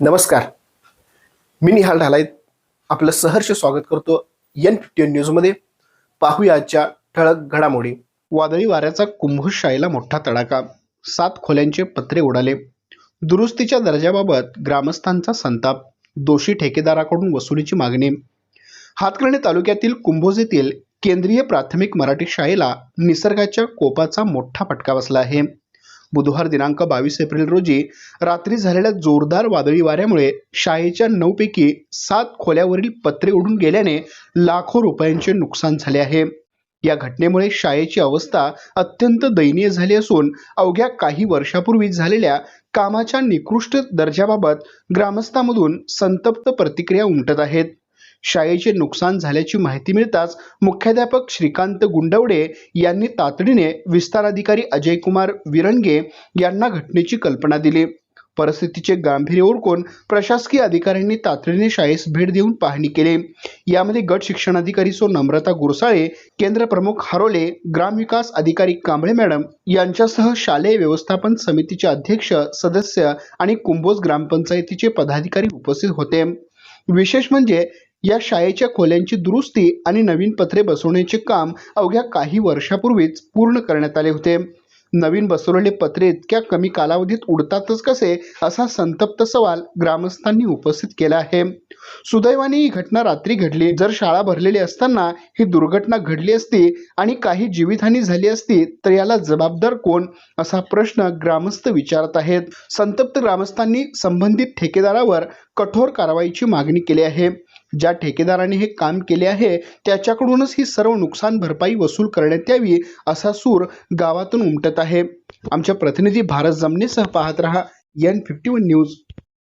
नमस्कार. मी निहाल ढालाय आपलं सहर्ष स्वागत करतो N15 न्यूजमध्ये. पाहूया आजच्या ठळक घडामोडी. वादळी वाऱ्याचा कुंभशाईला मोठा तडाखा, 7 खोल्यांचे पत्रे उडाले. दुरुस्तीच्या दर्जाबाबत ग्रामस्थांचा संताप, दोषी ठेकेदाराकडून वसुलीची मागणी. हातकर्णी तालुक्यातील कुंभोज येथील केंद्रीय प्राथमिक मराठी शाळेला निसर्गाच्या कोपाचा मोठा फटका बसला आहे. बुधवार दिनांक 22 एप्रिल रोजी रात्री झालेल्या जोरदार वादळी वाऱ्यामुळे शाळेच्या 9 पैकी 7 खोल्यावरील पत्रे उडून गेल्याने लाखो रुपयांचे नुकसान झाले आहे. या घटनेमुळे शाळेची अवस्था अत्यंत दयनीय झाली असून अवघ्या काही वर्षापूर्वी झालेल्या कामाच्या निकृष्ट दर्जाबाबत ग्रामस्थांमधून संतप्त प्रतिक्रिया उमटत आहेत. शाळेचे नुकसान झाल्याची माहिती मिळताच मुख्याध्यापक श्रीकांत गुंडवडे यांनी तातडीने विस्तार अधिकारी अजय कुमार विरंगे यांना घटनेची कल्पना दिली. परिस्थितीचे गांभीर्य ओळखून प्रशासकीय अधिकाऱ्यांनी तातडीने शाळेस भेट देऊन पाहणी केली. यामध्ये गट शिक्षणाधिकारी सो नम्रता गुरसाळे, केंद्र प्रमुख हरोले, ग्रामविकास अधिकारी कांबळे मॅडम यांच्यासह शालेय व्यवस्थापन समितीचे अध्यक्ष, सदस्य आणि कुंभोज ग्रामपंचायतीचे पदाधिकारी उपस्थित होते. विशेष म्हणजे या शाळेच्या खोल्यांची दुरुस्ती आणि नवीन पत्रे बसवण्याचे काम अवघ्या काही वर्षापूर्वीच पूर्ण करण्यात आले होते. नवीन बसवलेले पत्रे इतक्या कमी कालावधीत उडतातच कसे, असा संतप्त सवाल ग्रामस्थांनी उपस्थित केला आहे. सुदैवाने ही घटना रात्री घडली. जर शाळा भरलेली असताना ही दुर्घटना घडली असती आणि काही जीवितहानी झाली असती तर याला जबाबदार कोण, असा प्रश्न ग्रामस्थ विचारत आहेत. संतप्त ग्रामस्थांनी संबंधित ठेकेदारावर कठोर कारवाईची मागणी केली आहे. ज्या ठेकेदाराने हे काम केले आहे त्याच्याकडूनच ही सर्व नुकसान भरपाई वसूल करण्यात यावी, असा सूर गावातून उमटत आहे. आमच्या प्रतिनिधी भारत जमनेसह पाहत रहा N51 न्यूज.